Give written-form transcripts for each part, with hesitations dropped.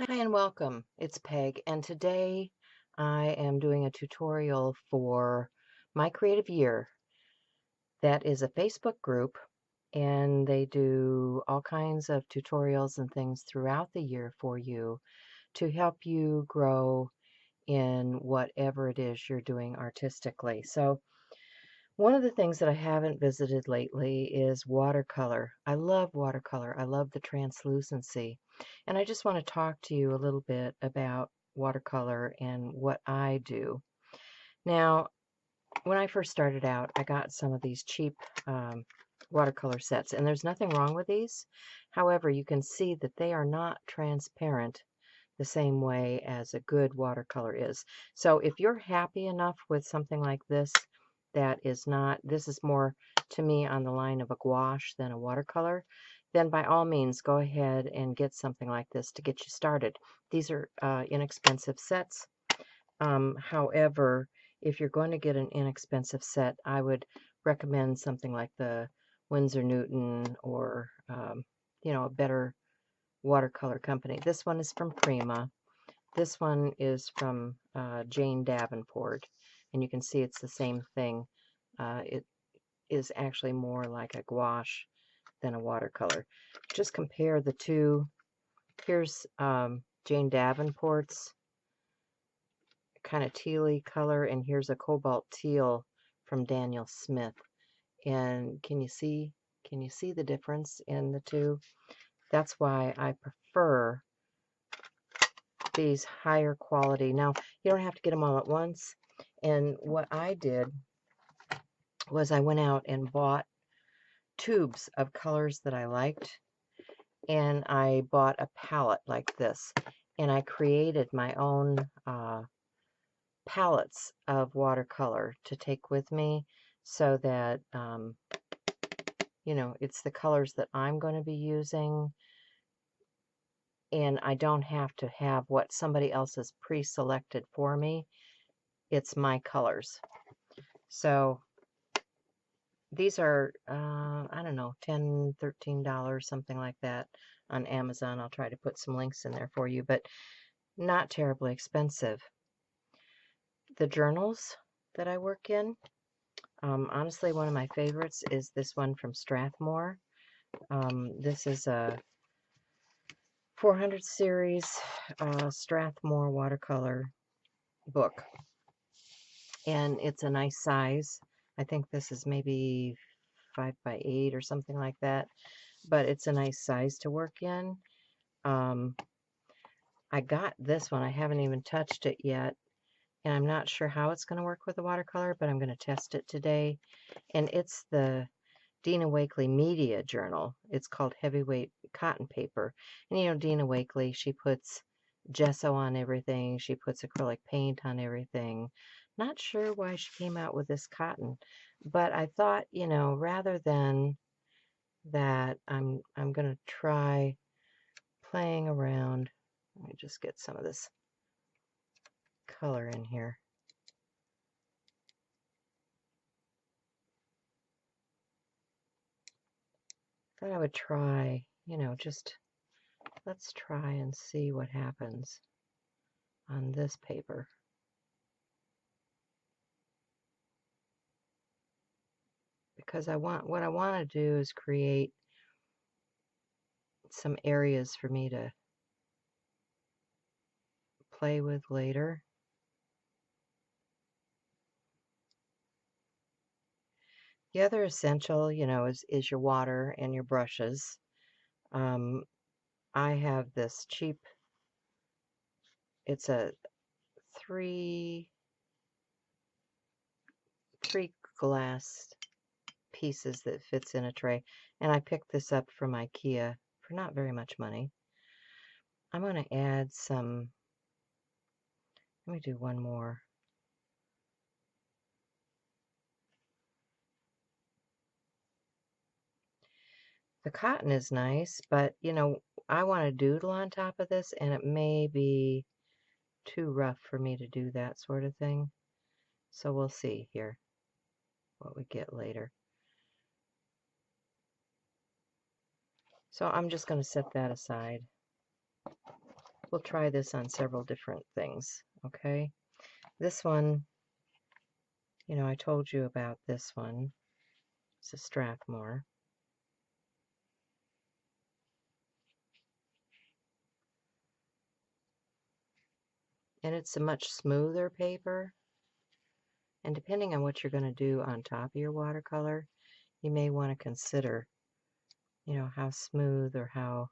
Hi and welcome. It's Peg, and today I am doing a tutorial for My Creative Year. That is a Facebook group, and they do all kinds of tutorials and things throughout the year for you to help you grow in whatever it is you're doing artistically. So, one of the things that I haven't visited lately is watercolor. I love watercolor. I love the translucency. And I just want to talk to you a little bit about watercolor and what I do. Now, when I first started out, I got some of these cheap watercolor sets, and there's nothing wrong with these. However, you can see that they are not transparent the same way as a good watercolor is. So if you're happy enough with something like this, that is not, this is more to me on the line of a gouache than a watercolor, then by all means go ahead and get something like this to get you started. These are inexpensive sets. However, if you're going to get an inexpensive set, I would recommend something like the Winsor Newton or, a better watercolor company. This one is from Prima. This one is from Jane Davenport, and you can see it's the same thing. It is actually more like a gouache than a watercolor. Just compare the two. Here's Jane Davenport's kind of tealy color, and here's a cobalt teal from Daniel Smith. And can you see the difference in the two? That's why I prefer these higher quality. Now, you don't have to get them all at once. And what I did was I went out and bought tubes of colors that I liked, and I bought a palette like this, and I created my own palettes of watercolor to take with me so that, it's the colors that I'm going to be using, and I don't have to have what somebody else has pre-selected for me. It's my colors. So these are, I don't know, $10, $13, something like that on Amazon. I'll try to put some links in there for you, but not terribly expensive. The journals that I work in, honestly, one of my favorites is this one from Strathmore. This is a 400 series Strathmore watercolor book, and it's a nice size. I think this is maybe 5 by 8 or something like that, but it's a nice size to work in. I got this one. I haven't even touched it yet, and I'm not sure how it's going to work with the watercolor, but I'm going to test it today. And it's the Dina Wakley Media Journal. It's called Heavyweight Cotton Paper. And Dina Wakley, she puts gesso on everything. She puts acrylic paint on everything. Not sure why she came out with this cotton, but I thought, rather than that, I'm going to try playing around. Let me just get some of this color in here. Thought I would try, just let's try and see what happens on this paper. Because what I want to do is create some areas for me to play with later. The other essential, is your water and your brushes. I have this cheap, it's a three glass pieces that fits in a tray, and I picked this up from IKEA for not very much money. I'm going to add some, let me do one more. The cotton is nice, but, I want to doodle on top of this, and it may be too rough for me to do that sort of thing. So we'll see here what we get later. So I'm just going to set that aside. we'll try this on several different things, okay? This one, you know, I told you about this one. It's a Strathmore. And it's a much smoother paper. And depending on what you're going to do on top of your watercolor, you may want to consider, you know, how smooth or how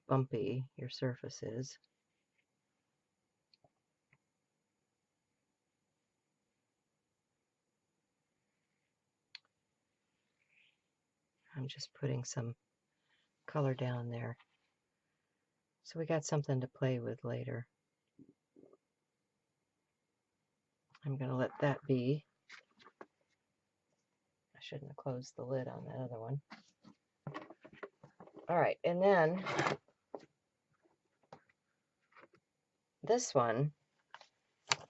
bumpy your surface is. I'm just putting some color down there. So we got something to play with later. I'm going to let that be. I shouldn't have closed the lid on that other one. All right, and then this one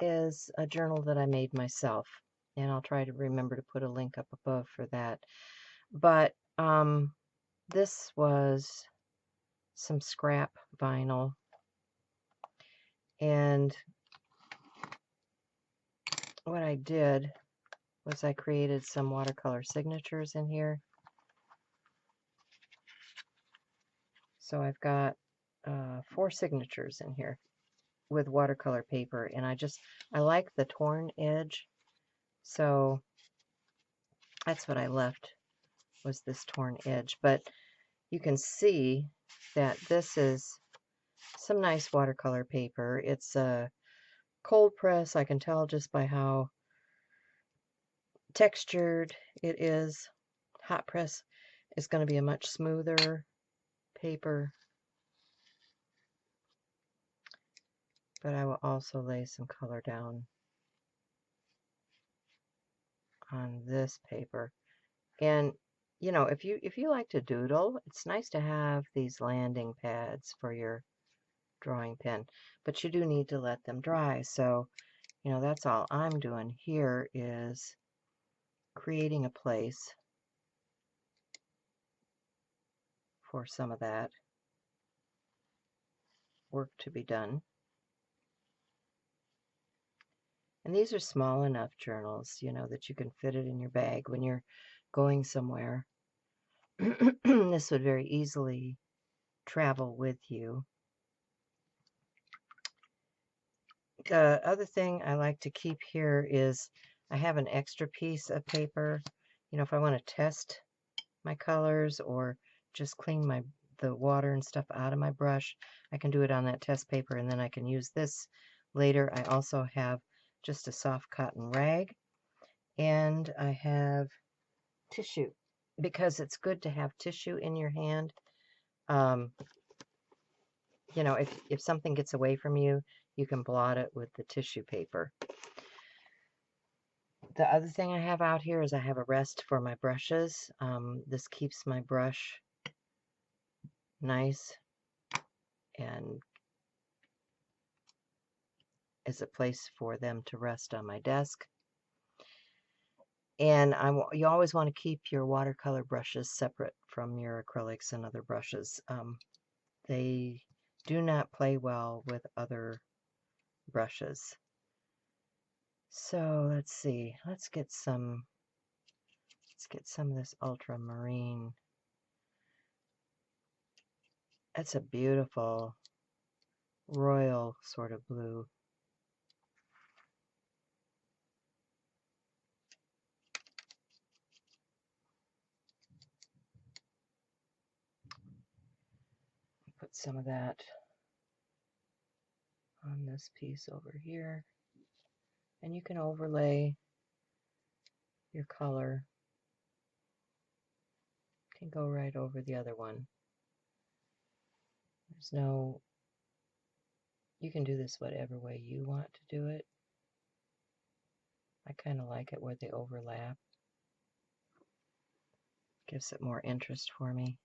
is a journal that I made myself, and I'll try to remember to put a link up above for that. But this was some scrap vinyl, and what I did was I created some watercolor signatures in here. So I've got 4 signatures in here with watercolor paper, and I like the torn edge, so that's what I left, was this torn edge. But you can see that this is some nice watercolor paper. It's a cold press. I can tell just by how textured it is. Hot press is going to be a much smoother paper. But I will also lay some color down on this paper. And you know, if you like to doodle, it's nice to have these landing pads for your drawing pen, but you do need to let them dry. So, you know, that's all I'm doing here is creating a place for some of that work to be done. And these are small enough journals, you know, that you can fit it in your bag when you're going somewhere. This would very easily travel with you. The other thing I like to keep here is I have an extra piece of paper. You know, if I want to test my colors or just clean the water and stuff out of my brush, I can do it on that test paper, and then I can use this later. I also have just a soft cotton rag, and I have tissue, because it's good to have tissue in your hand. You know, if something gets away from you, you can blot it with the tissue paper. The other thing I have out here is I have a rest for my brushes. This keeps my brush nice and is a place for them to rest on my desk. And you always want to keep your watercolor brushes separate from your acrylics and other brushes. They do not play well with other brushes. So let's see. Let's get some of this ultramarine. That's a beautiful royal sort of blue. Put some of that on this piece over here. And you can overlay your color. Can go right over the other one. You can do this whatever way you want to do it. I kind of like it where they overlap. Gives it more interest for me.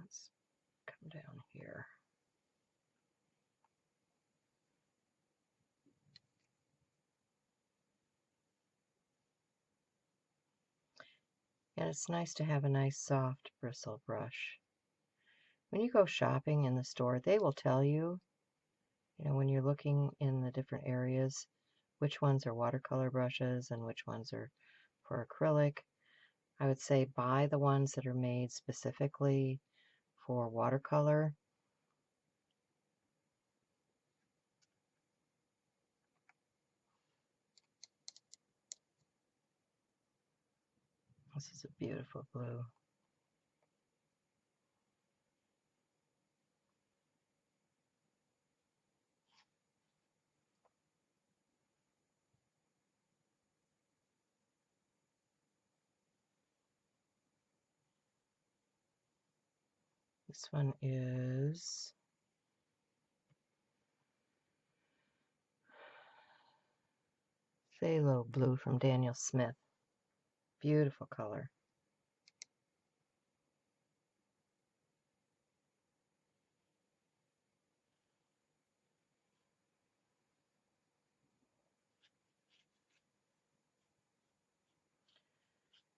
Let's come down here. it's nice to have a nice soft bristle brush. When you go shopping in the store, they will tell you, when you're looking in the different areas, which ones are watercolor brushes and which ones are for acrylic. I would say buy the ones that are made specifically for watercolor. This is a beautiful blue. This one is Phthalo Blue from Daniel Smith. Beautiful color.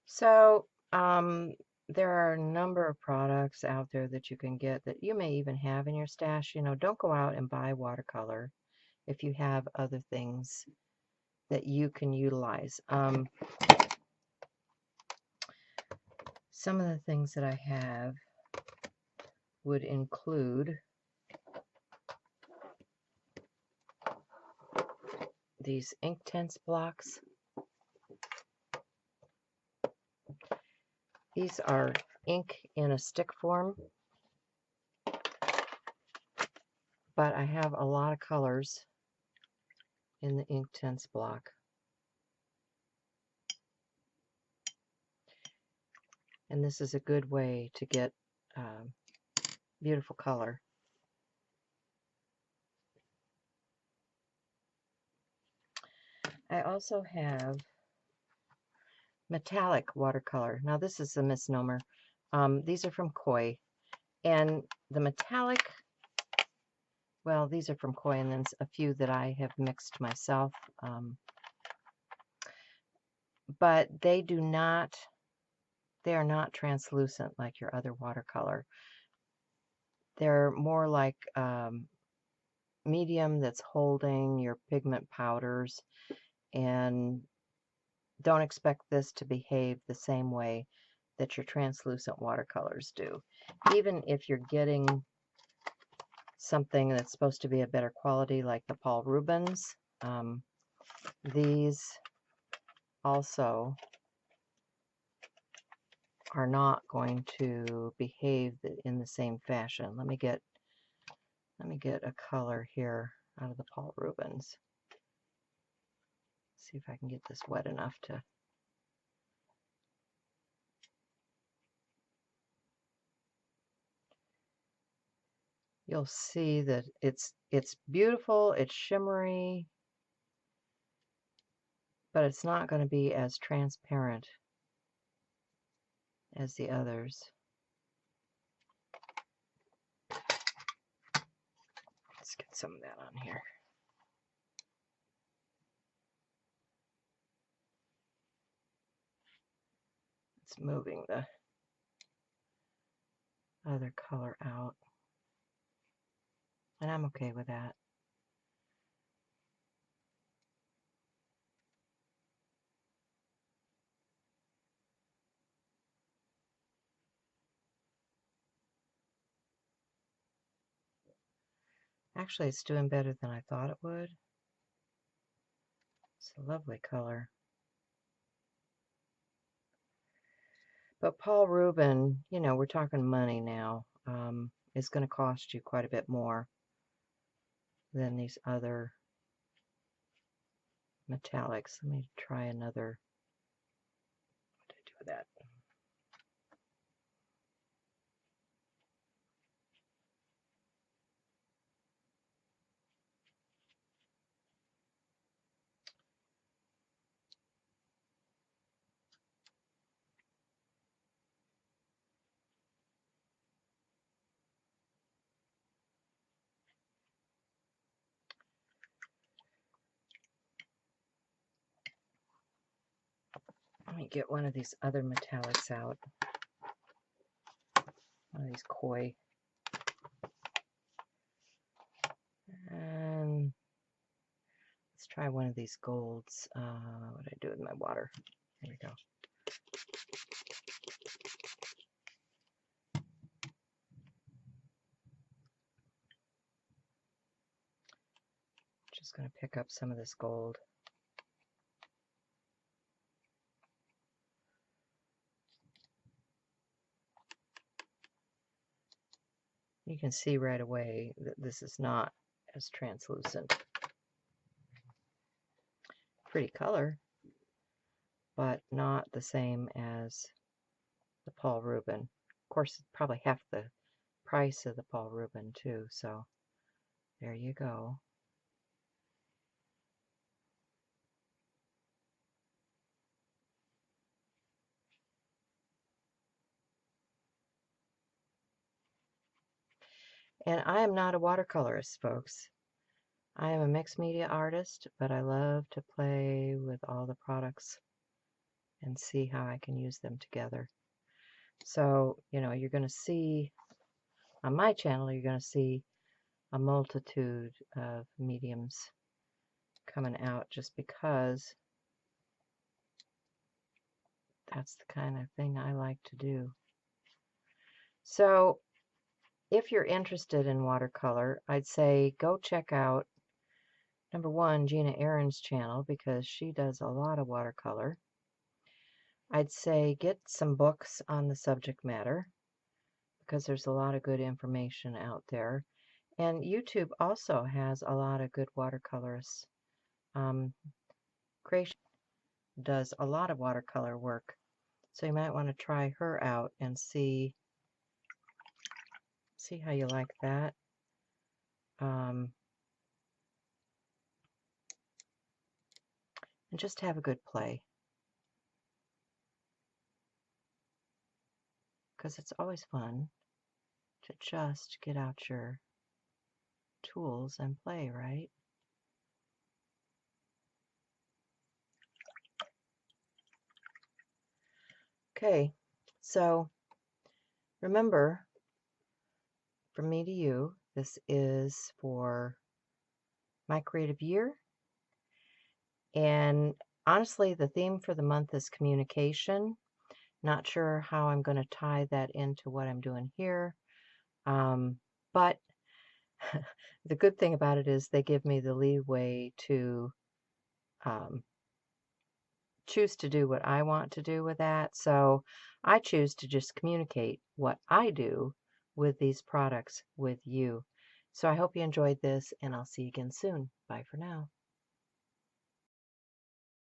So, there are a number of products out there that you can get that you may even have in your stash. Don't go out and buy watercolor if you have other things that you can utilize. Some of the things that I have would include these Inktense blocks. These are ink in a stick form, but I have a lot of colors in the Inktense block. And this is a good way to get beautiful color. I also have metallic watercolor. Now this is a misnomer. These are from Koi. And the metallic, well, these are from Koi, and then a few that I have mixed myself. But they are not translucent like your other watercolor. They're more like medium that's holding your pigment powders, and don't expect this to behave the same way that your translucent watercolors do. Even if you're getting something that's supposed to be a better quality like the Paul Rubens, these also are not going to behave in the same fashion. Let me get a color here out of the Paul Rubens. See if I can get this wet enough to. You'll see that it's beautiful, it's shimmery, but it's not going to be as transparent as the others. Let's get some of that on here. It's moving the other color out, and I'm okay with that. Actually, it's doing better than I thought it would. It's a lovely color. But Paul Rubens, we're talking money now. It's going to cost you quite a bit more than these other metallics. Let me try another. What did I do with that? Let me get one of these other metallics out. One of these koi. And let's try one of these golds. What did I do with my water? There we go. Just going to pick up some of this gold. You can see right away that this is not as translucent. Pretty color, but not the same as the Paul Rubin. Of course, it's probably half the price of the Paul Rubin too, so there you go. And I am not a watercolorist, folks. I am a mixed media artist, but I love to play with all the products and see how I can use them together. So, you know, you're going to see, on my channel, you're going to see a multitude of mediums coming out just because that's the kind of thing I like to do. So, if you're interested in watercolor, I'd say go check out, number one, Gina Aaron's channel, because she does a lot of watercolor. I'd say get some books on the subject matter, because there's a lot of good information out there. And YouTube also has a lot of good watercolorists. Creation does a lot of watercolor work, so you might want to try her out and see how you like that. And just have a good play, because it's always fun to just get out your tools and play, right? Okay, so remember, from me to you, this is for my creative year. And honestly, the theme for the month is communication. Not sure how I'm going to tie that into what I'm doing here. But the good thing about it is they give me the leeway to choose to do what I want to do with that. So I choose to just communicate what I do with these products with you. So I hope you enjoyed this, and I'll see you again soon. Bye for now.